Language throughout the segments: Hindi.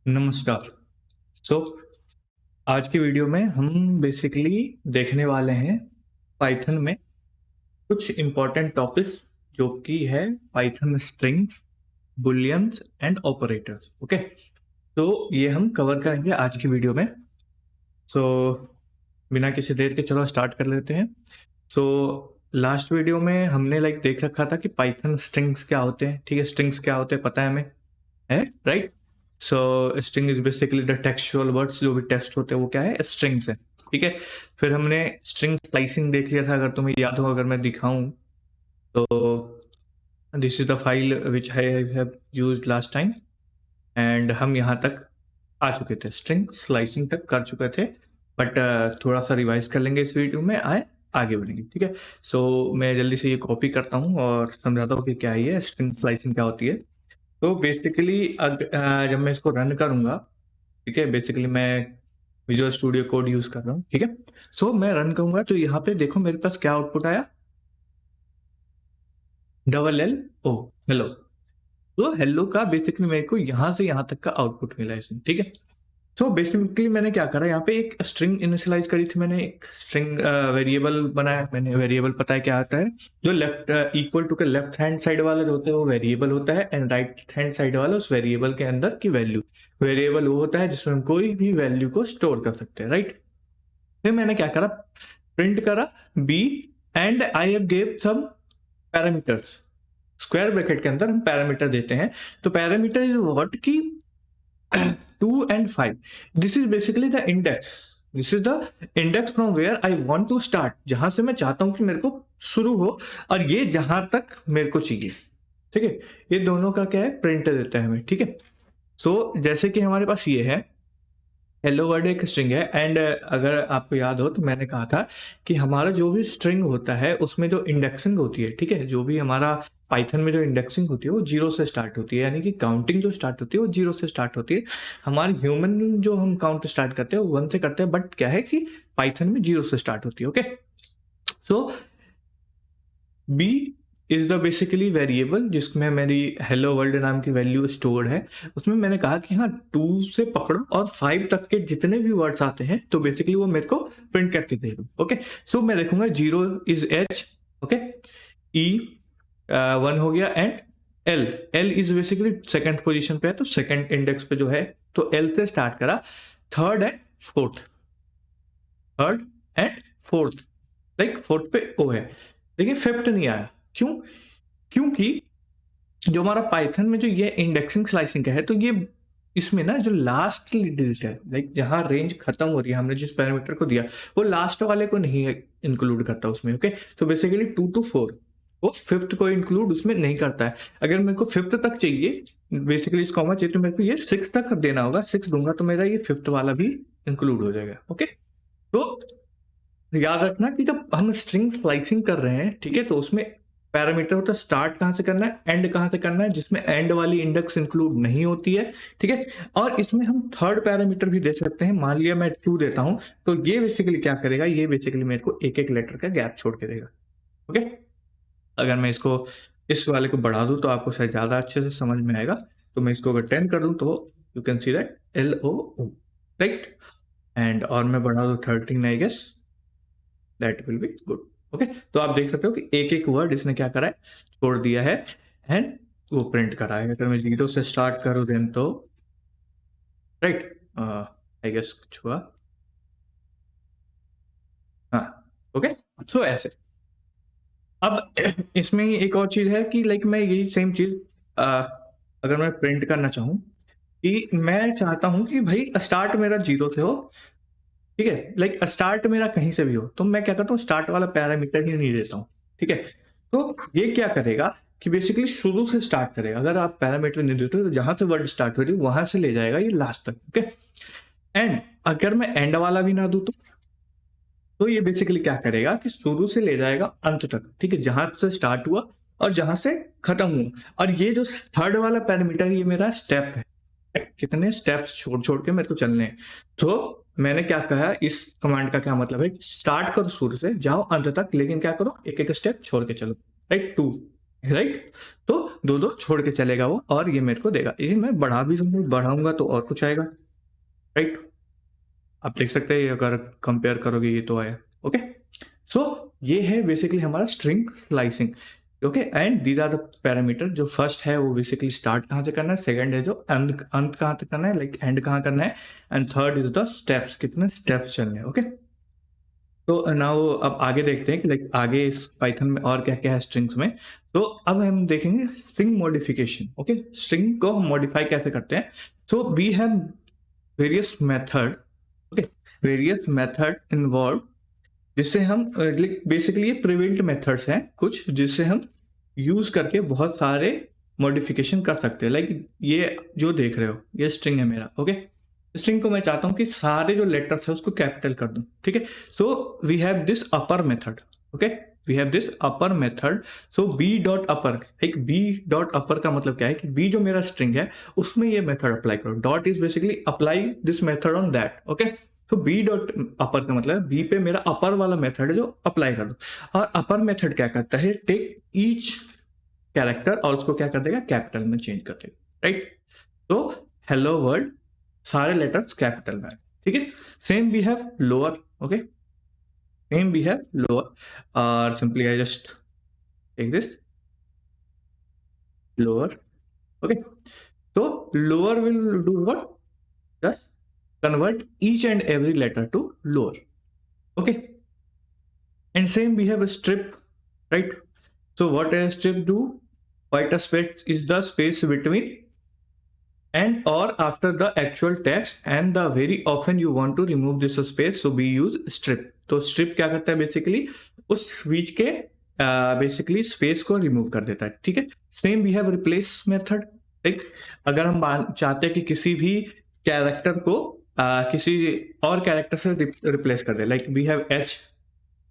नमस्कार। सो आज की वीडियो में हम बेसिकली देखने वाले हैं पाइथन में कुछ इम्पोर्टेंट टॉपिक्स जो कि है Python strings, bullions and operators. Okay, तो ये हम कवर करेंगे आज की वीडियो में। सो बिना किसी देर के चलो स्टार्ट कर लेते हैं। सो लास्ट वीडियो में हमने देख रखा था कि पाइथन स्ट्रिंग्स क्या होते हैं। ठीक है, स्ट्रिंग्स क्या होते हैं पता है हमें, है right. So string is basically the textual words, जो भी टेक्स्ट होते हैं वो क्या है, स्ट्रिंग्स है। ठीक है, फिर हमने स्ट्रिंग स्लाइसिंग देख लिया था, अगर तुम्हें याद हो, अगर मैं दिखाऊं तो this is the file which I have used last time and हम यहाँ तक आ चुके थे, स्ट्रिंग स्लाइसिंग तक कर चुके थे। बट थोड़ा सा रिवाइज कर लेंगे इस वीडियो में, आगे बढ़ेंगे। ठीक है, सो मैं जल्दी से ये कॉपी करता हूँ और समझाता हूँ कि क्या है ये स्ट्रिंग स्लाइसिंग क्या होती है। तो बेसिकली जब मैं इसको रन करूंगा, ठीक है, बेसिकली मैं विजुअल स्टूडियो कोड यूज कर रहा हूँ। ठीक है, सो मैं रन करूंगा तो यहाँ पे देखो मेरे पास क्या आउटपुट आया, LLO, हेलो। तो हेलो का बेसिकली मेरे को यहाँ से यहाँ तक का आउटपुट मिला इसमें। ठीक है, सो बेसिकली मैंने क्या करा, यहाँ पे एक स्ट्रिंग इनिशियलाइज करी थी मैंने, एक स्ट्रिंग वेरिएबल बनाया मैंने। वेरिएबल पता है क्या आता है, जो लेफ्ट इक्वल टू के लेफ्ट हैंड साइड वाला जो होता है वो वेरिएबल होता है, एंड राइट हैंड साइड वाला उस वेरिएबल के अंदर की वैल्यू। वेरिएबल वो होता है जिसमें हम कोई भी वैल्यू को स्टोर कर सकते हैं, राइट। फिर मैंने क्या करा, प्रिंट करा B and I have give some parameters. Square bracket के अंदर हम पैरामीटर देते हैं, तो पैरामीटर इज व्हाट की 2 and 5. This is basically the index. This is the index from where I want to start, जहां से मैं चाहता हूं कि मेरे को शुरू हो, और ये जहां तक मेरे को चाहिए। ठीक है, ये दोनों का क्या है, प्रिंट देता है हमें। ठीक है, सो जैसे कि हमारे पास ये है, हेलो वर्ड एक स्ट्रिंग है, एंड अगर आपको याद हो तो मैंने कहा था कि हमारा जो भी स्ट्रिंग होता है उसमें जो इंडेक्सिंग होती है, ठीक है, जो भी हमारा पाइथन में जो इंडेक्सिंग होती है वो जीरो से स्टार्ट होती है, यानी कि काउंटिंग जो स्टार्ट होती है वो जीरो से स्टार्ट होती है। हमारी ह्यूमन जो हम काउंट स्टार्ट करते हैं वो 1 से करते हैं, बट क्या है कि पाइथन में जीरो से स्टार्ट होती है। Okay, so B is the basically variable जिसमें मेरी हेलो वर्ल्ड नाम की वैल्यू स्टोर्ड है। उसमें मैंने कहा कि हाँ 2 से पकड़ो और 5 तक के जितने भी वर्ड्स आते हैं तो बेसिकली वो मेरे को प्रिंट करके दे दो। ओके, सो मैं देखूंगा 0 इज एच, ओके, ई 1 हो गया, and L is basically second position पे है, तो सेकंड इंडेक्स पे जो है, तो एल से स्टार्ट करा, third and fourth, third and fourth, like fourth पे ओ है, लेकिन फिफ्थ नहीं आया। क्यों? क्योंकि जो हमारा पाइथन में जो ये इंडेक्सिंग स्लाइसिंग का है, तो ये इसमें ना जो लास्ट डिजिट है, लाइक जहां रेंज खत्म हो रही है, हमने जिस पैरामीटर को दिया वो लास्ट वाले को नहीं इंक्लूड करता उसमें। ओके, तो बेसिकली 2 to 4 वो फिफ्थ को इंक्लूड उसमें नहीं करता है। अगर मेरे को फिफ्थ तक चाहिए, बेसिकली इस कॉमा चाहिए, तो मेरे को ये 6 तक देना होगा। 6 दूंगा तो मेरा ये फिफ्थ वाला भी इंक्लूड हो जाएगा। ओके, तो याद रखना कि जब हम स्ट्रिंग स्लाइसिंग कर रहे हैं, ठीक है, तो उसमें पैरामीटर होता है स्टार्ट कहां से करना है, एंड कहां से करना है, जिसमें एंड वाली इंडेक्स इंक्लूड नहीं होती है। ठीक है, और इसमें हम थर्ड पैरामीटर भी दे सकते हैं। मान लिया मैं 2 देता हूं, तो ये बेसिकली क्या करेगा, ये बेसिकली मेरे को एक एक लेटर का गैप छोड़ के देगा। ओके, अगर मैं इसको इस वाले को बढ़ा दूं तो आपको शायद ज्यादा अच्छे से समझ में आएगा। तो मैं इसको अगर 10 कर दूं तो you can see that LO, right, and और मैं बढ़ा दूं 13, I guess that will be good. Okay, तो आप देख सकते हो कि एक एक वर्ड इसने क्या करा है, छोड़ दिया है, एंड वो प्रिंट करा है। अगर मैं 0 से स्टार्ट करूं देन तो राइट, आई गेस कुछ हुआ, हाँ, ओके, सो ऐसे। अब इसमें एक और चीज है कि लाइक मैं यही सेम चीज अगर मैं प्रिंट करना चाहूं कि मैं चाहता हूं कि भाई स्टार्ट मेरा 0 से हो, ठीक है, लाइक स्टार्ट मेरा कहीं से भी हो, तो मैं क्या करता हूँ, स्टार्ट वाला पैरामीटर ही नहीं देता हूँ। ठीक है, तो ये क्या करेगा कि बेसिकली शुरू से स्टार्ट करेगा। अगर आप पैरामीटर नहीं देते तो जहां से वर्ड स्टार्ट हो रही है वहां से ले जाएगा ये लास्ट तक। ओके, एंड अगर मैं एंड वाला भी ना दूं तो ये बेसिकली क्या करेगा कि शुरू से ले जाएगा अंत तक। ठीक है, जहां से स्टार्ट हुआ और जहां से खत्म हुआ। और ये जो थर्ड वाला पैरामीटर ये मेरा स्टेप है, कितने स्टेप्स छोड़ छोड़ के मेरे को चलने हैं। तो मैंने क्या कहा, इस कमांड का क्या मतलब है, स्टार्ट करो शुरू से, जाओ अंत तक, लेकिन क्या करो, एक एक स्टेप छोड़ के चलो। Right, 2 right. तो दो दो छोड़ के चलेगा वो और ये मेरे को देगा। ये मैं बढ़ा भी दूंगा, बढ़ाऊंगा तो और कुछ आएगा, राइट। आप देख सकते हैं अगर कंपेयर करोगे ये तो आया। ओके, सो ये है बेसिकली हमारा string slicing. Okay, and these are the parameter. जो फर्स्ट है वो बेसिकली स्टार्ट कहाँ से करना है, सेकंड है जो अंत अंत कहाँ तक करना है, लाइक एंड कहाँ करना है, and third is the steps, कितने स्टेप्स चलने हैं। ओके, तो नाउ अब आगे देखते हैं कि लाइक आगे इस पाइथन में और क्या क्या है स्ट्रिंग्स में। तो अब हम देखेंगे स्ट्रिंग मॉडिफिकेशन। ओके, स्ट्रिंग को हम मॉडिफाई कैसे करते हैं। So we have various method. Okay, various method involve, जिससे हम बेसिकली ये प्रिवेंट मेथड्स हैं कुछ, जिससे हम यूज करके बहुत सारे मॉडिफिकेशन कर सकते हैं। लाइक ये जो देख रहे हो ये स्ट्रिंग है मेरा। ओके, स्ट्रिंग को मैं चाहता हूं कि सारे जो लेटर्स है उसको कैपिटल कर दूं। ठीक है, so we have this upper method. Okay, we have this upper method. So b dot upper, एक बी डॉट अपर का मतलब क्या है कि बी जो मेरा स्ट्रिंग है उसमें ये मेथड अप्लाई करो। Dot is basically apply this method on that. Okay, तो बी डॉट अपर का मतलब बी पे मेरा अपर वाला मेथड है जो अप्लाई कर दो। और अपर मेथड क्या करता है, टेक ईच कैरेक्टर और उसको क्या कर देगा, कैपिटल में चेंज कर देगा, राइट। तो हेलो वर्ल्ड सारे लेटर्स कैपिटल में। ठीक है, same we have lower. Okay, same we have lower, और simply I just take this lower. Okay, तो lower will do what, just convert each and every letter to lower. Okay, and same we have a strip, right? So what does strip do? White space is the space between and or after the actual text, and the very often you want to remove this space, so we use strip. तो strip क्या करता है बेसिकली, उस बीच के बेसिकली स्पेस को रिमूव कर देता है। ठीक है, same we have replace method. ठीक, अगर हम चाहते हैं कि किसी भी कैरेक्टर को किसी और कैरेक्टर से रिप्लेस कर दे, like we have h.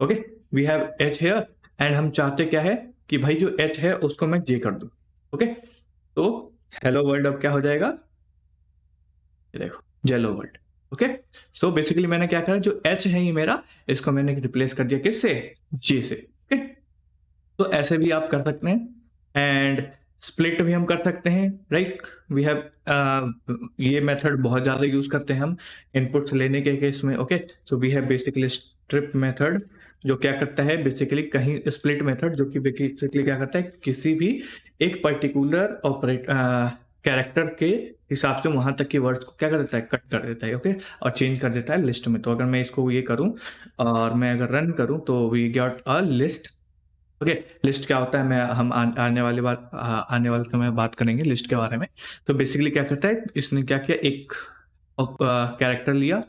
Okay, we have h here, and हम चाहते क्या है कि भाई जो एच है उसको मैं जे कर दूं। ओके, तो हेलो वर्ल्ड अब क्या हो जाएगा, ये देखो जेलो वर्ल्ड। ओके, सो बेसिकली मैंने क्या करा, जो एच है ये मेरा, इसको मैंने रिप्लेस कर दिया किससे, जे से। ओके, तो ऐसे भी आप कर सकते हैं, एंड स्प्लिट भी हम कर सकते हैं, राइट। वी हैव ये मेथड बहुत ज्यादा यूज करते हैं हम इनपुट्स लेने के केस में। Okay, so we have basically strip method, जो क्या करता है बेसिकली, कहीं स्प्लिट मेथड जो कि बेसिकली क्या करता है, किसी भी एक पर्टिकुलर ऑपरेट कैरेक्टर के हिसाब से वहां तक के वर्ड्स को क्या कर देता है, कट कर देता है। ओके, और चेंज कर देता है लिस्ट में। तो अगर मैं इसको ये करूं और मैं अगर रन करूं तो we get a list. Okay, list क्या होता है, मैं हम आने वाले समय में बात करेंगे लिस्ट के बारे में। तो बेसिकली क्या करता है, इसने क्या किया, एक कैरेक्टर लिया,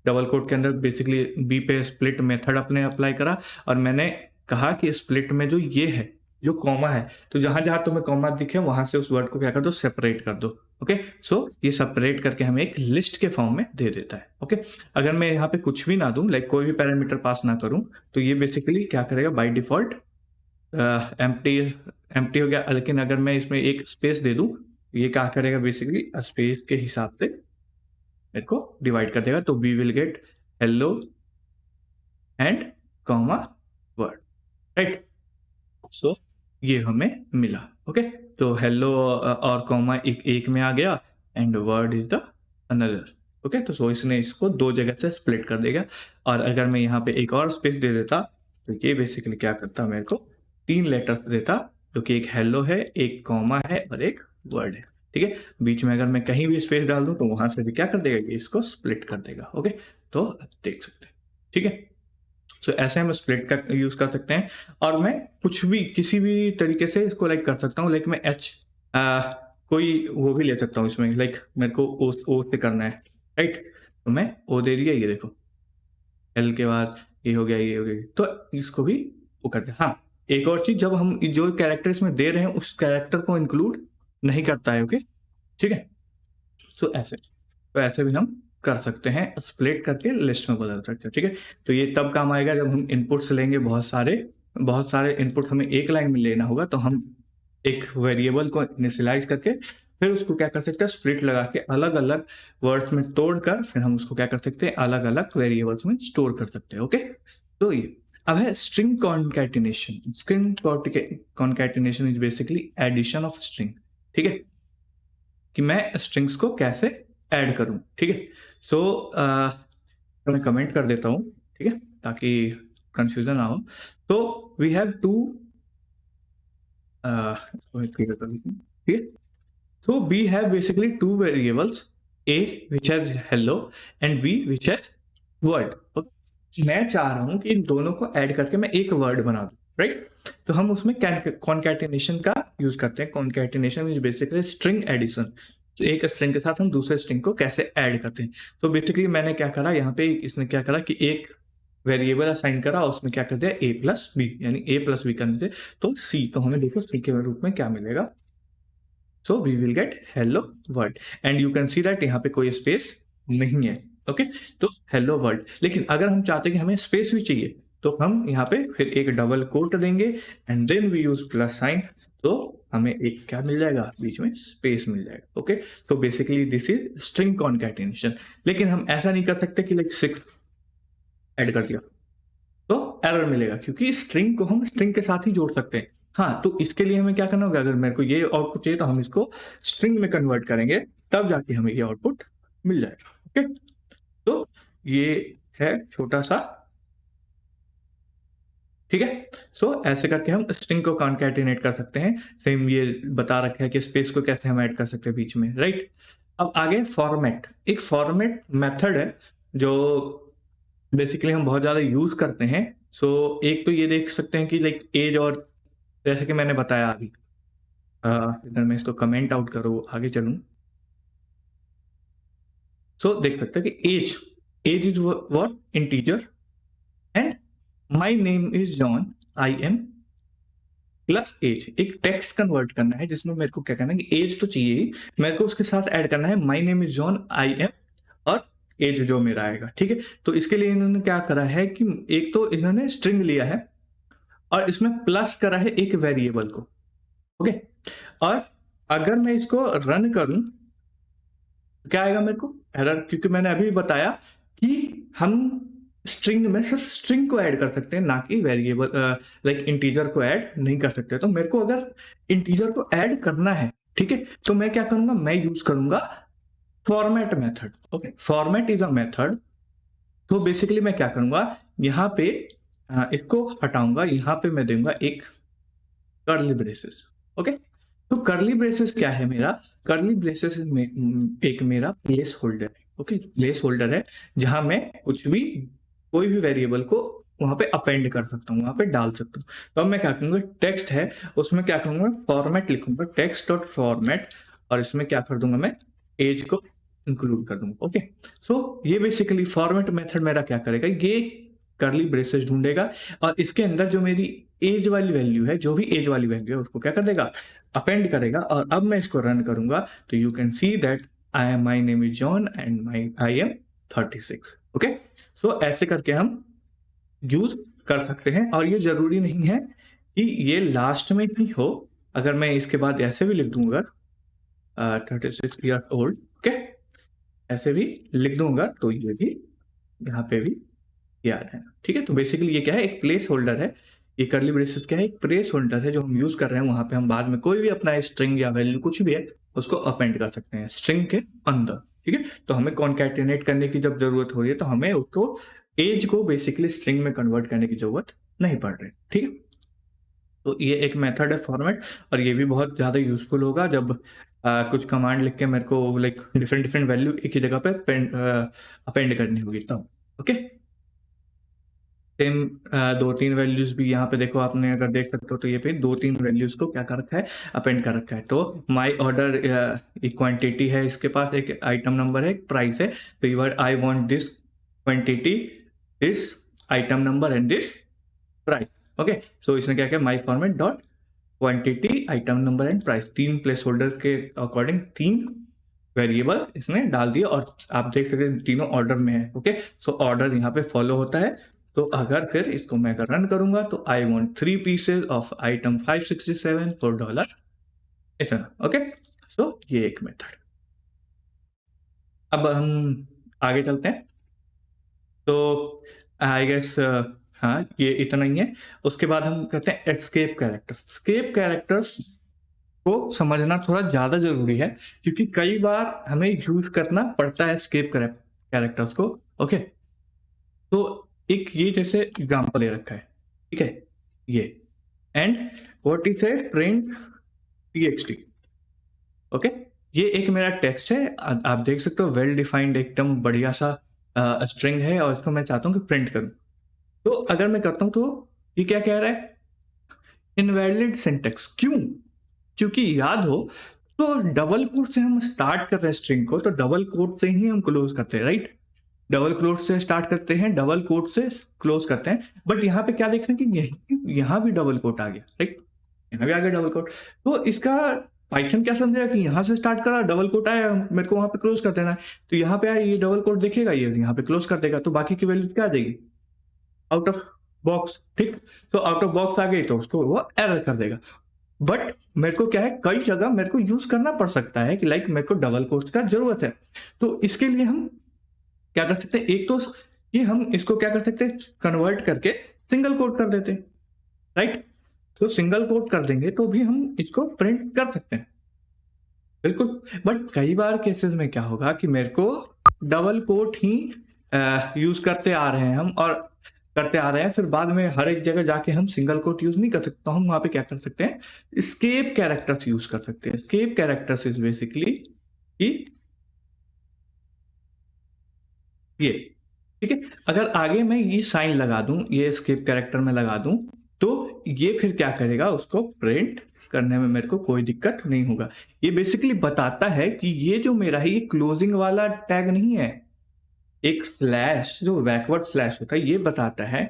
डबल कोट के अंदर बेसिकली बी पे स्प्लिट मेथड अपने अप्लाई करा, और मैंने कहा कि स्प्लिट में जो ये है, जो कॉमा है, तो जहां जहां तुम्हें कॉमा दिखे वहां से उस वर्ड को क्या कर दो, सेपरेट कर दो। ओके, सो ये सेपरेट करके हमें एक लिस्ट के फॉर्म में दे देता है। ओके, अगर मैं यहाँ पे कुछ भी ना दूं, लाइक कोई भी पैरामीटर पास ना करूं, तो ये बेसिकली क्या करेगा, बाय डिफॉल्ट एम्प्टी एम्प्टी हो गया। लेकिन अगर मैं इसमें एक स्पेस दे दूं, ये क्या करेगा बेसिकली, स्पेस के हिसाब से मेरे को डिवाइड कर देगा। तो we will get hello and comma word, right. So ये हमें मिला। ओके, तो हेलो और कॉमा एक में आ गया, and word is the another. Okay, तो सो इसने इसको दो जगह से स्प्लिट कर देगा। और अगर मैं यहाँ पे एक और स्पेस दे देता, तो ये बेसिकली क्या करता, मेरे को 3 लेटर्स देता, जो कि एक हेलो है, एक कॉमा है और एक वर्ड है। ठीक है, बीच में अगर मैं कहीं भी स्पेस डाल दूं तो वहां से भी क्या कर देगा, ये इसको स्प्लिट कर देगा। ओके, तो आप देख सकते हैं। ठीक है, तो ऐसे हम स्प्लिट का यूज कर सकते हैं। और मैं कुछ भी किसी भी तरीके से इसको लाइक कर सकता हूँ, लाइक मैं एच कोई वो भी ले सकता हूँ इसमें, लाइक मेरे को ओ से करना है, राइट। तो मैं ओ दे दिया, ये देखो एल के बाद ये हो गया, ये हो गया, तो इसको भी वो करते हैं। हाँ, एक और चीज, जब हम जो कैरेक्टर इसमें दे रहे हैं उस कैरेक्टर को इंक्लूड नहीं करता है। ओके, ठीक है, सो ऐसे, तो ऐसे भी हम कर सकते हैं, स्प्लिट करके लिस्ट में बदल सकते हैं। ठीक है, तो ये तब काम आएगा जब हम इनपुट्स लेंगे, बहुत सारे इनपुट हमें एक लाइन में लेना होगा, तो हम एक वेरिएबल को इनिशियलाइज करके फिर उसको क्या कर सकते हैं, स्प्लिट लगा के अलग अलग वर्ड्स में तोड़कर फिर हम उसको क्या कर सकते हैं, अलग अलग वेरिएबल्स में स्टोर कर सकते हैं। ओके, तो ये अब है string concatenation. String concatenation is basically addition of string, ठीक है, कि मैं स्ट्रिंग्स को कैसे ऐड करूं, ठीक है। सो मैं कमेंट कर देता हूं, ठीक है, ताकि कंफ्यूजन ना हो। तो वी हैव टू, ठीक है, so we have basically two variables, a which has hello and b which has word। मैं चाह रहा हूं कि इन दोनों को ऐड करके मैं एक वर्ड बना दूं, राइट। तो हम उसमें कॉन्कैटिनेशन का यूज करते हैं। Concatenation is basically string addition. तो एक स्ट्रिंग के साथ हम दूसरे स्ट्रिंग को कैसे ऐड करते हैं। तो बेसिकली मैंने क्या करा यहाँ पे, इसने क्या करा कि एक वेरिएबल असाइन करा, उसमें क्या कर दिया a प्लस बी, यानी a प्लस बी करने से तो c, तो हमें देखो c के रूप में क्या मिलेगा। So we will get hello world and you can see that यहाँ पे कोई स्पेस नहीं है, ओके। तो hello world। लेकिन अगर हम चाहते हैं कि हमें स्पेस भी चाहिए तो हम यहाँ पे फिर एक डबल कोट देंगे and then we use plus sign, तो हमें एक क्या मिल जाएगा, बीच में स्पेस मिल जाएगा, ओके। तो basically this is string concatenation. लेकिन हम ऐसा नहीं कर सकते कि लाइक 6 ऐड कर दिया तो एरर मिलेगा, क्योंकि स्ट्रिंग को हम स्ट्रिंग के साथ ही जोड़ सकते हैं। हाँ, तो इसके लिए हमें क्या करना होगा, अगर मेरे को ये आउटपुट चाहिए तो हम इसको स्ट्रिंग में कन्वर्ट करेंगे, तब जाके हमें ये आउटपुट मिल जाएगा, ओके। तो ये है छोटा सा, ठीक है। सो ऐसे करके हम स्ट्रिंग को कॉन्कैटिनेट कर सकते हैं। सेम ये बता रखा है कि स्पेस को कैसे हम ऐड कर सकते हैं बीच में, राइट। अब आगे फॉर्मेट, एक फॉर्मेट मेथड है जो बेसिकली हम बहुत ज्यादा यूज करते हैं। सो एक तो ये देख सकते हैं कि लाइक एज, और जैसे कि मैंने बताया अभी, अगर मैं इसको कमेंट आउट करूँ, आगे चलूं, सो देख सकते हैं कि age, age is what, integer, and my name is John, I am plus age. एक टेक्स्ट कन्वर्ट करना है जिसमें मेरे को क्या करना है कि एज तो चाहिए ही, मेरे को उसके साथ ऐड करना है my name is John, I M, और एज जो मेरा आएगा, ठीक है। तो इसके लिए इन्होंने क्या करा है कि एक तो इन्होंने स्ट्रिंग लिया है और इसमें प्लस करा है एक वेरिएबल को, ओके। और अगर मैं इसको रन करूं तो क्या आएगा मेरे को, एरर, क्योंकि मैंने अभी बताया कि हम स्ट्रिंग में सिर्फ स्ट्रिंग को ऐड कर सकते हैं, ना कि वेरिएबल लाइक इंटीजर को ऐड नहीं कर सकते। तो मेरे को अगर इंटीजर को ऐड करना है, ठीक है, तो मैं क्या करूंगा, मैं यूज करूंगा format method, okay. Format is a method. तो बेसिकली मैं क्या करूंगा, यहाँ पे इसको हटाऊंगा, यहाँ पे मैं दूंगा एक कर्ली ब्रेसेस, ओके। तो कर्ली ब्रेसेस क्या है मेरा, कर्ली ब्रेसेस में एक मेरा प्लेस होल्डर है, ओके। प्लेस होल्डर है जहां मैं कुछ भी, कोई भी वेरिएबल को वहां पे अपेंड कर सकता हूँ, वहां पे डाल सकता हूँ। तो अब मैं क्या करूंगा, टेक्स्ट है, उसमें क्या करूंगा, फॉर्मेट लिखूंगा, टेक्स्ट डॉट फॉर्मेट, और इसमें क्या कर दूंगा, मैं एज को इंक्लूड कर दूंगा, ओके। सो ये बेसिकली फॉर्मेट मेथड मेरा क्या करेगा, ये कर्ली ब्रेसेस ढूंढेगा और इसके अंदर जो मेरी एज वाली वैल्यू है, जो भी एज वाली वैल्यू है, उसको क्या कर देगा, अपेंड करेगा। और अब मैं इसको रन करूंगा तो you can see that I am, my name is John and I am 36, okay. So ऐसे करके हम यूज कर सकते हैं, और ये जरूरी नहीं है कि ये लास्ट में ही हो। अगर मैं इसके बाद ऐसे भी लिख दूंगा 36 ईयर ओल्ड, ओके, ऐसे भी लिख दूंगा तो ये भी यहाँ पे भी याद है, ठीक है। तो बेसिकली ये क्या है, एक प्लेस होल्डर है। ये कर्ली ब्रेसेस क्या है, एक प्लेस होल्डर है जो हम यूज कर रहे हैं। वहां पे हम बाद में कोई भी अपना स्ट्रिंग या वैल्यू कुछ भी है उसको अपेंड कर सकते हैं स्ट्रिंग के अंदर, ठीक है। तो हमें कॉन्कैटिनेट करने की जब जरूरत हो रही है तो हमें उसको, एज को बेसिकली स्ट्रिंग में कन्वर्ट करने की जरूरत नहीं पड़ रही, ठीक है। तो ये एक मेथड है फॉर्मेट, और ये भी बहुत ज्यादा यूजफुल होगा जब कुछ कमांड लिख के मेरे को लाइक डिफरेंट डिफरेंट वैल्यू एक ही जगह पे अपेंड करनी होगी तब, ओके। सेम 2-3 वैल्यूज भी यहाँ पे देखो, आपने अगर देख सकते हो तो ये पे 2-3 वैल्यूज को क्या कर रखा है, अपेंड कर रखा है। तो माई ऑर्डर एक क्वांटिटी है, इसके पास एक आइटम नंबर है, एक प्राइस है। तो you I want this quantity, this item number and this price, okay. So इसने क्या किया, my format dot quantity, item number and price, 3 place holder के अकॉर्डिंग 3 वेरिएबल इसने डाल दिया, और आप देख सकते हैं तीनों ऑर्डर में है, ओके। सो ऑर्डर यहाँ पे फॉलो होता है। तो अगर फिर इसको मैं अगर रन करूंगा तो I want 3 pieces of item 567 for dollar, इतना, ओके। सो ये एक मेथड। अब हम आगे चलते हैं। तो आई गेस हाँ, ये इतना ही है। उसके बाद हम करते हैं एस्केप कैरेक्टर्स। एस्केप कैरेक्टर्स को समझना थोड़ा ज़्यादा ज़रूरी है, क्योंकि कई बार हमें यूज़ करना पड़ता है एस्केप कैरेक्टर्स को। ओके? तो एक ये जैसे एग्ज़ाम्पल ले रखा है, ठीक है? ये and what is a print TXT. Okay? ये एक मेरा टेक्स्ट है। आप देख सकते हो वेल डिफाइंड एकदम बढ़िया-सा स्ट्रिंग है और इसको मैं चाहता हूँ कि प्रिंट करूँ। तो अगर मैं करता हूँ तो ये क्या कह रहा है? Invalid syntax. क्यों? क्योंकि याद हो तो डबल कोट से हम स्टार्ट कर रहे हैं स्ट्रिंग को, तो डबल कोट से ही हम क्लोज करते हैं, राइट? डबल कोट से स्टार्ट करते हैं, डबल कोट से क्लोज करते हैं। बट यहाँ पे क्या देख रहे हैं कि यहाँ भी डबल कोट आ गया, राइट? यहाँ भी आ गया डबल कोट। तो इसका पाइथन क्या समझेगा कि यहाँ से स्टार्ट करा, डबल कोट आया, मेरे को वहां पे क्लोज कर देना है। तो यहाँ पे आया, ये डबल कोट देखेगा, ये यहाँ पे क्लोज कर देगा, तो बाकी की वैल्यू क्या आ जाएगी? आउट ऑफ बॉक्स, ठीक? तो आउट ऑफ बॉक्स आ गई तो उसको वो एरर कर देगा। बट मेरे को क्या है, कई जगह मेरे को यूज करना पड़ सकता है कि लाइक मेरे को डबल कोट्स का जरूरत है। तो इसके लिए हम क्या कर सकते हैं, एक तो कि हम इसको क्या कर सकते हैं, कन्वर्ट करके सिंगल कोट कर देते हैं, राइट? तो सिंगल कोट कर देंगे तो भी हम इसको प्रिंट कर सकते हैं, बिल्कुल। बट कई बार केसेस में क्या होगा कि मेरे को डबल कोट ही यूज करते आ रहे हैं हम, और करते आ रहे हैं, फिर बाद में हर एक जगह जाके हम सिंगल कोट यूज नहीं कर सकते। तो हम वहां पे क्या कर सकते हैं, एस्केप कैरेक्टर्स यूज कर सकते हैं। एस्केप कैरेक्टर्स इज बेसिकली कि ये, ठीक है? अगर आगे मैं ये साइन लगा दूं, ये एस्केप कैरेक्टर में लगा दूं, तो ये फिर क्या करेगा, उसको प्रिंट करने में मेरे को कोई दिक्कत नहीं होगा। ये बेसिकली बताता है कि ये जो मेरा है, ये क्लोजिंग वाला टैग नहीं है। एक स्लैश, जो बैकवर्ड स्लैश होता है, ये बताता है,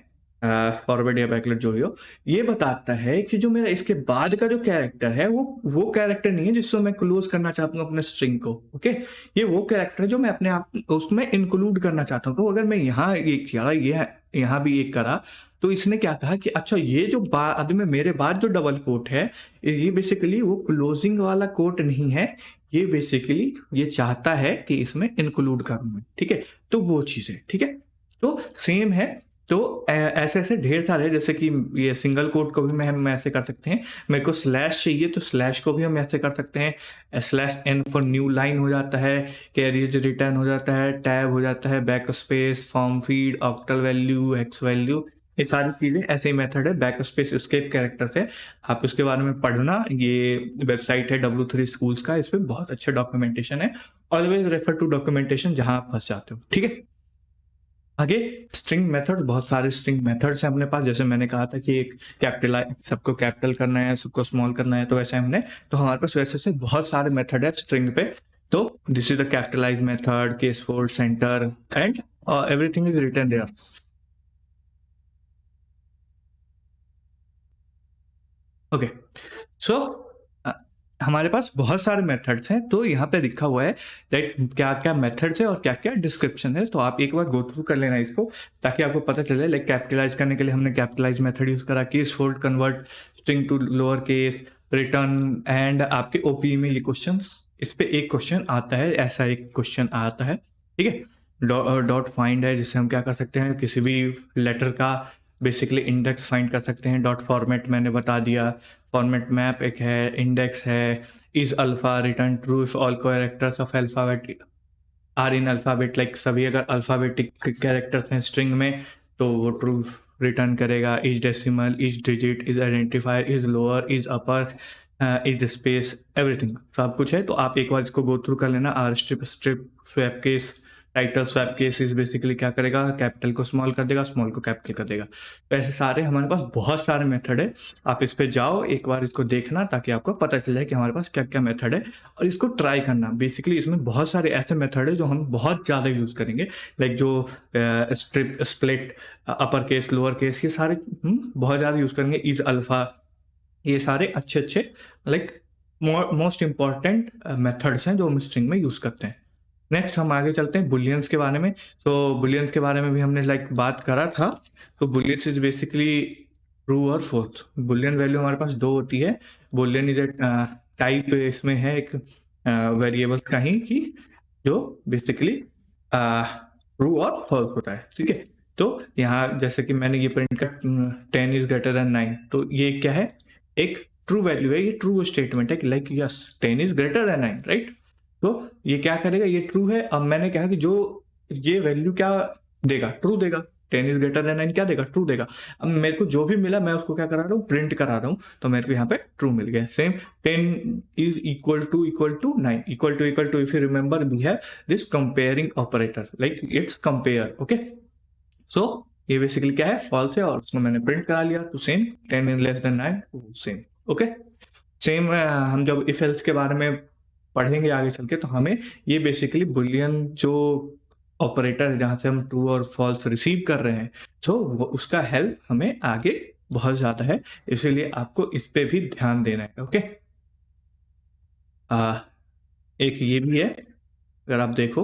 फॉरवर्ड या बैकवर्ड जो भी हो, ये बताता है कि जो मेरा इसके बाद का जो कैरेक्टर है, वो कैरेक्टर नहीं है जिससे मैं क्लोज करना चाहता हूँ अपने स्ट्रिंग को। ओके? ये वो कैरेक्टर है जो मैं अपने आप उसमें इंक्लूड करना चाहता हूँ। तो अगर मैं यहाँ एक किया, ये यहाँ भी एक करा, तो इसने क्या कहा कि अच्छा, ये जो बाद में मेरे बाद जो डबल कोट है, ये बेसिकली वो क्लोजिंग वाला कोट नहीं है, ये बेसिकली ये चाहता है कि इसमें इंक्लूड करूं मैं, ठीक है? तो वो चीज़ है, ठीक है? तो सेम है। तो ऐसे ऐसे ढेर सारे, जैसे कि ये सिंगल कोट को भी हम ऐसे कर सकते हैं। मेरे को स्लैश चाहिए तो स्लैश को भी हम ऐसे कर सकते हैं। Slash n for new line हो जाता है, कैरियज रिटर्न हो जाता है, टैब हो जाता है, back space, form feed, octal value, hex value, ये सारी चीजें ऐसे ही मेथड है। बैक स्पेस एस्केप कैरेक्टर से आप इसके बारे में पढ़ना, ये वेबसाइट है W3 स्कूल्स का, इस पे बहुत अच्छा डॉक्यूमेंटेशन है। ऑलवेज रेफर टू डॉक्यूमेंटेशन जहां आप फंस जाते हो, ठीक है? आगे स्ट्रिंग मेथड, बहुत सारे स्ट्रिंग मेथड्स हैं अपने पास। जैसे मैंने कहा था कि एक कैपिटलाइज, सबको कैपिटल करना है, सबको स्मॉल करना है, तो वैसे हमने, तो हमारे पास वैसे से बहुत सारे मेथड है स्ट्रिंग पे। तो this is the capitalize method, case fold, center, and everything is written there. Okay, so हमारे पास बहुत सारे मेथड्स हैं, तो यहाँ पे लिखा हुआ है दैट क्या क्या मेथड्स है और क्या क्या डिस्क्रिप्शन है। तो आप एक बार गो थ्रू कर लेना इसको, ताकि आपको पता चले। लाइक कैपिटलाइज करने के लिए हमने कैपिटलाइज मेथड यूज करा, case fold, convert string to lower case, return, and आपके ओपी में ये क्वेश्चंस, इस पे एक क्वेश्चन आता है, ऐसा एक क्वेश्चन आता है, ठीक है? डॉट फाइंड है, जिससे हम क्या कर सकते हैं, किसी भी लेटर का बेसिकली इंडेक्स फाइंड कर सकते हैं। डॉट फॉर्मेट मैंने बता दिया, फॉर्मेट मैप एक है, इंडेक्स है, is alpha, return true if all characters of alphabet are in alphabet, like सभी अगर अल्फाबेटिक कैरेक्टर्स हैं स्ट्रिंग में तो वो ट्रू रिटर्न करेगा। Is decimal, is digit, is identifier, is lower, is upper, is space, everything सब कुछ है। तो आप एक बार इसको गो थ्रू कर लेना। R strip, strip swap case, title swap case is basically क्या करेगा, कैपिटल को स्मॉल कर देगा, स्मॉल को कैपिटल कर देगा। तो ऐसे सारे हमारे पास बहुत सारे मेथड है। आप इस पे जाओ, एक बार इसको देखना, ताकि आपको पता चल जाए कि हमारे पास क्या क्या मेथड है, और इसको ट्राई करना। बेसिकली इसमें बहुत सारे ऐसे मेथड है जो हम बहुत ज़्यादा यूज़ करेंगे, लाइक जो strip, split, upper case, lower case, ये सारे बहुत ज़्यादा यूज़ करेंगे। इज अल्फा, ये सारे अच्छे अच्छे लाइक मोस्ट इंपॉर्टेंट मेथड्स हैं जो हम स्ट्रिंग में यूज़ करते हैं। नेक्स्ट हम आगे चलते हैं बुलियंस के बारे में। तो बुलियंस के बारे में भी हमने लाइक बात करा था। तो बुलियंस इज बेसिकली ट्रू और फोर्थ। बुलियन वैल्यू हमारे पास दो होती है। बुलियन इज ए टाइप, इसमें है एक वेरिएबल का ही, कि जो बेसिकली ट्रू और फॉल्स होता है, ठीक है? तो यहाँ जैसे कि मैंने ये प्रिंट का 10 इज ग्रेटर देन 9, तो ये क्या है, एक ट्रू वैल्यू है, ये ट्रू स्टेटमेंट है कि like yes 10 is greater than 9, right. तो ये क्या करेगा, ये ट्रू है। अब मैंने कहा कि जो ये वैल्यू क्या देगा, ट्रू देगा। 10 इज ग्रेटर देन 9 क्या देगा, ट्रू देगा। अब मेरे को जो भी मिला मैं उसको क्या करा रहा हूँ, प्रिंट करा रहा हूँ, तो मेरे को यहाँ पे ट्रू मिल गया। Same 10 is equal to 9, equal to if you remember we have this comparing operator, like it's compare, okay. So ये बेसिकली क्या है, फॉल्स है, और उसको मैंने प्रिंट करा लिया। तो same 10 is less than 9, same, okay. Same हम जब इफ एल्स के बारे में पढ़ेंगे आगे चल के, तो हमें ये बेसिकली बुलियन जो ऑपरेटर है जहां से हम ट्रू और फॉल्स रिसीव कर रहे हैं, तो उसका हेल्प हमें आगे बहुत ज्यादा है, इसीलिए आपको इस पे भी ध्यान देना है, ओके। एक ये भी है, अगर आप देखो,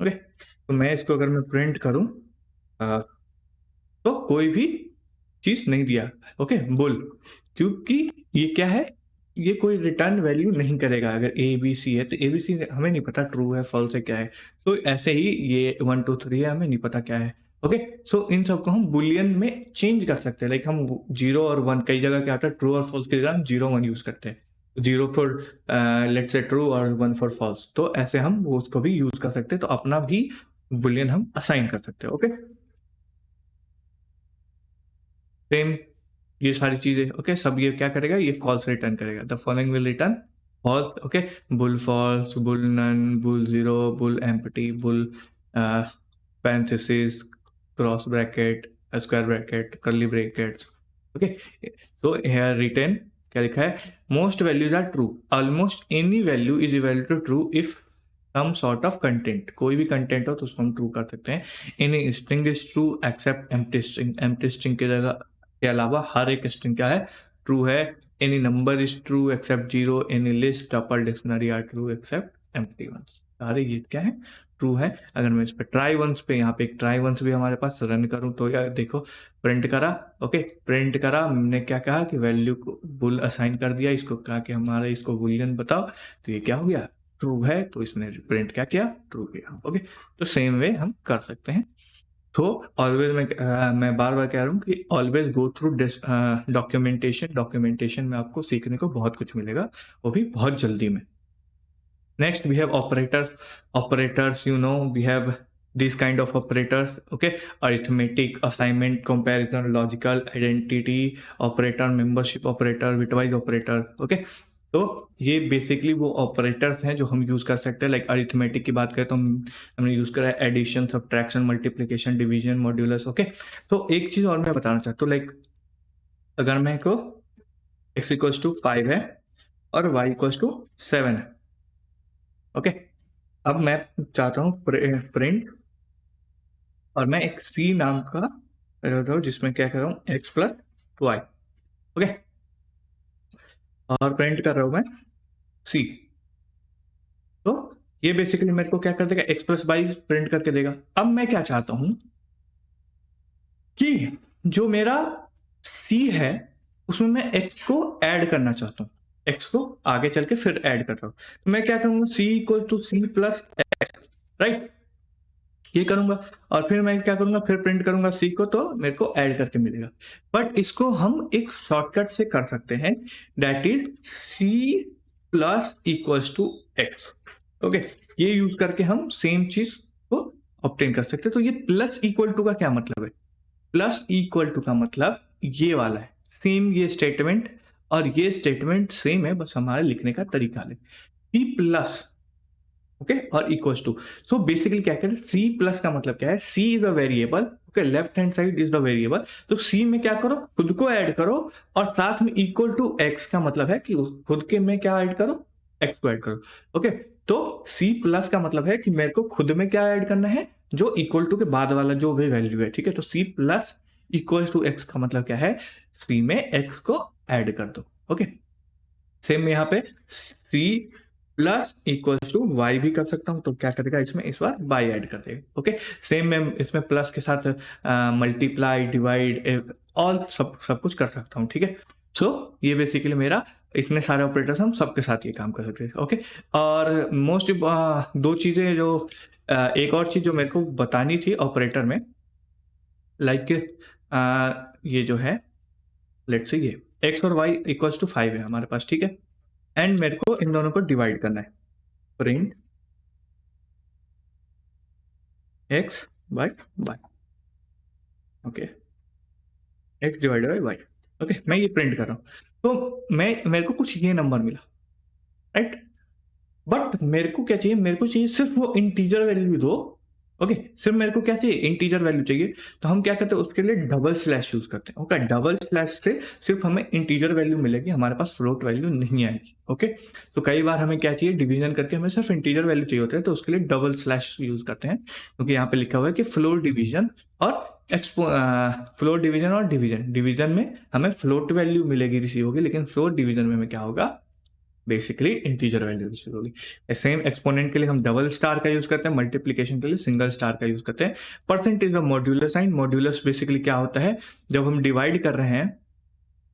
ओके, तो मैं इसको अगर मैं प्रिंट करूं, तो कोई भी चीज नहीं दिया, ओके, बुल, क्योंकि ये क्या है, ये कोई रिटर्न वैल्यू नहीं करेगा। अगर ए बी सी है तो ए बी सी हमें नहीं पता ट्रू है फॉल्स है क्या है, तो ऐसे ही ये 1 2 3 है, हमें नहीं पता क्या है, ओके। सो इन सबको हम बुलियन में चेंज कर सकते हैं, लाइक हम 0 और 1, कई जगह क्या होता है, ट्रू और फॉल्स की जगह हम 0 1 यूज करते हैं, 0 फॉर लेट्स से ट्रू और 1 फॉर फॉल्स, तो ऐसे हम उसको भी यूज कर सकते हैं, तो अपना भी बुलियन हम असाइन कर सकते हैं, ओके। सेम ये सारी चीजें, ओके, सब ये क्या करेगा, ये फॉल्स रिटर्न करेगा। The following will return false, okay, bool false, bool none, bool zero, bool empty, bool parenthesis, cross bracket, square bracket, curly brackets, okay. तो here रिटर्न क्या लिखा है, most values are true, almost any value is equal to true if some sort of content, कोई भी कंटेंट हो तो उसको हम ट्रू कर सकते हैं। Any string is true except empty string, empty string की जगह के अलावा हर एक स्ट्रिंग क्या है, ट्रू है। Any number is true except 0, any list tuple dictionary are true except empty ones, सारे ये क्या है, ट्रू है। अगर मैं इस पे ट्राई वंस पे, यहाँ पे एक ट्राई वंस भी हमारे पास रन करूं, तो यार देखो प्रिंट करा, ओके, प्रिंट करा, हमने क्या कहा कि वैल्यू को बुल असाइन कर दिया, इसको कहा कि हमारा इसको बुलियन बताओ, तो ये क्या हो गया, ट्रू है, तो इसने प्रिंट क्या किया, ट्रू किया, ओके। तो सेम वे हम कर सकते हैं। तो ऑलवेज मैं बार बार कह रहा हूँ कि ऑलवेज गो थ्रू डॉक्यूमेंटेशन में आपको सीखने को बहुत कुछ मिलेगा, वो भी बहुत जल्दी में। Next, we have operators. Operators, you know, we have these kind of operators, okay? Arithmetic, assignment, comparison, logical, identity operator, membership operator, bitwise operator, okay? तो ये बेसिकली वो ऑपरेटर्स हैं जो हम यूज कर सकते हैं। लाइक अरिथमेटिक की बात करें तो हमने यूज करा है addition, subtraction, multiplication, division, modulus, okay. तो एक चीज और मैं बताना चाहता हूँ, लाइक अगर मैं को x इक्वल्स टू 5 है और y इक्वल्स टू 7 है, ओके। अब मैं चाहता हूँ प्रिंट, और मैं एक सी नाम का रखता हूँ जिसमें क्या कर रहा हूँ, x प्लस वाई, ओके, और प्रिंट कर रहा हूँ मैं सी। तो ये बेसिकली मेरे को क्या कर देगा, x प्लस वाई प्रिंट करके देगा। अब मैं क्या चाहता हूं कि जो मेरा सी है उसमें मैं x को ऐड करना चाहता हूं, x को आगे चल के फिर ऐड करता हूं, तो मैं क्या करूंगा, c equal to C plus X, right, ये करूंगा, और फिर मैं क्या करूंगा, फिर प्रिंट करूंगा सी को, तो मेरे को ऐड करके मिलेगा। बट इसको हम एक शॉर्टकट से कर सकते हैं, that is C plus equals to X, okay. ये यूज करके हम सेम चीज को ऑब्टेन कर सकते हैं। तो ये प्लस इक्वल टू का क्या मतलब है, प्लस इक्वल टू का मतलब ये वाला है, सेम ये स्टेटमेंट और ये स्टेटमेंट सेम है, बस हमारे लिखने का तरीका है। सी प्लस, ओके, और इक्वल्स टू, सो बेसिकली क्या करें, सी प्लस का मतलब क्या है, C is a variable, okay, left hand side is the variable, तो सी में क्या करो, खुद को ऐड करो, और साथ में इक्वल टू एक्स का मतलब है कि खुद के में क्या ऐड करो, एक्स को ऐड करो, ओके। तो सी प्लस का मतलब है कि मेरे को खुद में क्या ऐड करना है, जो इक्वल टू के बाद वाला जो भी वैल्यू है, ठीक है। तो C plus equal to X का मतलब क्या है, सी में एक्स को ऐड कर दो, ओके। सेम यहाँ पे C plus equals to Y भी कर सकता हूं, तो क्या करेगा, इसमें इस बार वाई ऐड कर देगा, ओके। सेम मैं इसमें प्लस के साथ मल्टीप्लाई, डिवाइड, ऑल सब कुछ कर सकता हूं, ठीक है। सो ये बेसिकली मेरा इतने सारे ऑपरेटर्स हम सबके साथ ये काम कर सकते हैं। ओके, और मोस्ट दो चीज़ें जो एक और चीज़ जो मेरे को बतानी थी ऑपरेटर में, लाइक ये जो है, लेट्स से ये x और y इक्वल्स टू 5 है हमारे पास, ठीक है, एंड मेरे को इन दोनों को डिवाइड करना है। Print x by y, okay, x divided by y, okay, मैं ये प्रिंट कर रहा हूँ। तो मेरे को कुछ ये नंबर मिला, राइट, बट मेरे को क्या चाहिए, मेरे को चाहिए सिर्फ वो इंटीजर वैल्यू दो। ओके, सिर्फ मेरे को क्या चाहिए, इंटीजर वैल्यू चाहिए। तो हम क्या करते हैं, उसके लिए डबल स्लैश यूज करते हैं। ओके, डबल स्लैश से सिर्फ हमें इंटीजर वैल्यू मिलेगी, हमारे पास फ्लोट वैल्यू नहीं आएगी। ओके, तो कई बार हमें क्या चाहिए, डिवीजन करके हमें सिर्फ इंटीजर वैल्यू चाहिए होते हैं, तो उसके लिए डबल स्लैश यूज करते हैं, क्योंकि यहाँ पे लिखा हुआ है कि फ्लोट डिवीजन और फ्लोट डिवीजन और डिवीजन में हमें फ्लोट वैल्यू मिलेगी, रिसीव होगी, लेकिन फ्लोट डिवीजन में हमें क्या होगा, बेसिकली इंटीजर वैल्यू रिसीव होगी। सेम एक्सपोनेंट के लिए हम डबल स्टार का यूज करते हैं, मल्टीप्लिकेशन के लिए सिंगल स्टार का यूज करते हैं। Percentage of modular sign, modulus basically क्या होता है, जब हम डिवाइड कर रहे हैं,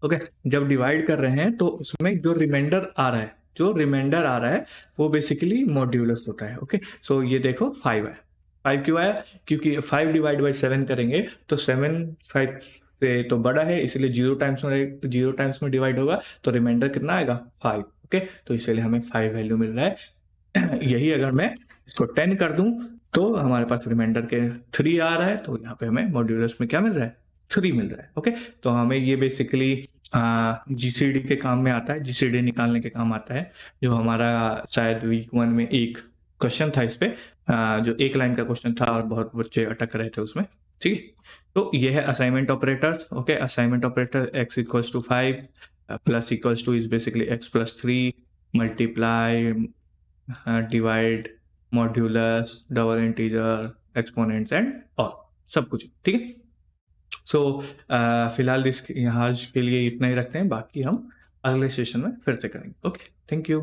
ओके, जब डिवाइड कर रहे हैं तो उसमें जो रिमाइंडर आ रहा है वो बेसिकली मॉड्यूलस होता है। ओके, सो ये देखो 5 है। 5 क्यों आया, क्योंकि 5 डिवाइड बाई 7 करेंगे तो 7 5 से तो बड़ा है, इसलिए 0 टाइम्स में डिवाइड होगा, तो रिमाइंडर कितना आएगा, 5। ओके, तो इसलिए हमें 5 वैल्यू मिल रहा है। यही अगर मैं इसको 10 कर दूं तो हमारे पास रिमाइंडर के 3 आ रहा है, तो यहाँ पे हमें मॉड्यूलस में क्या मिल रहा है, 3 मिल रहा है। ओके, तो हमें ये बेसिकली जीसीडी के काम में आता है, जीसीडी निकालने के काम आता है, जो हमारा शायद वीक 1 में एक क्वेश्चन था इस पे, जो एक लाइन का क्वेश्चन था और बहुत बच्चे अटक रहे थे उसमें। ठीक है, तो ये है assignment operators. Okay, assignment operator x equals to 5 plus equals to is basically x plus 3, multiply, divide, modulus, double integer, exponents and और सब कुछ, ठीक है। सो फिलहाल इस यहाँ के लिए इतना ही रखते हैं, बाकी हम अगले सेशन में फिर से करेंगे। Okay, thank you.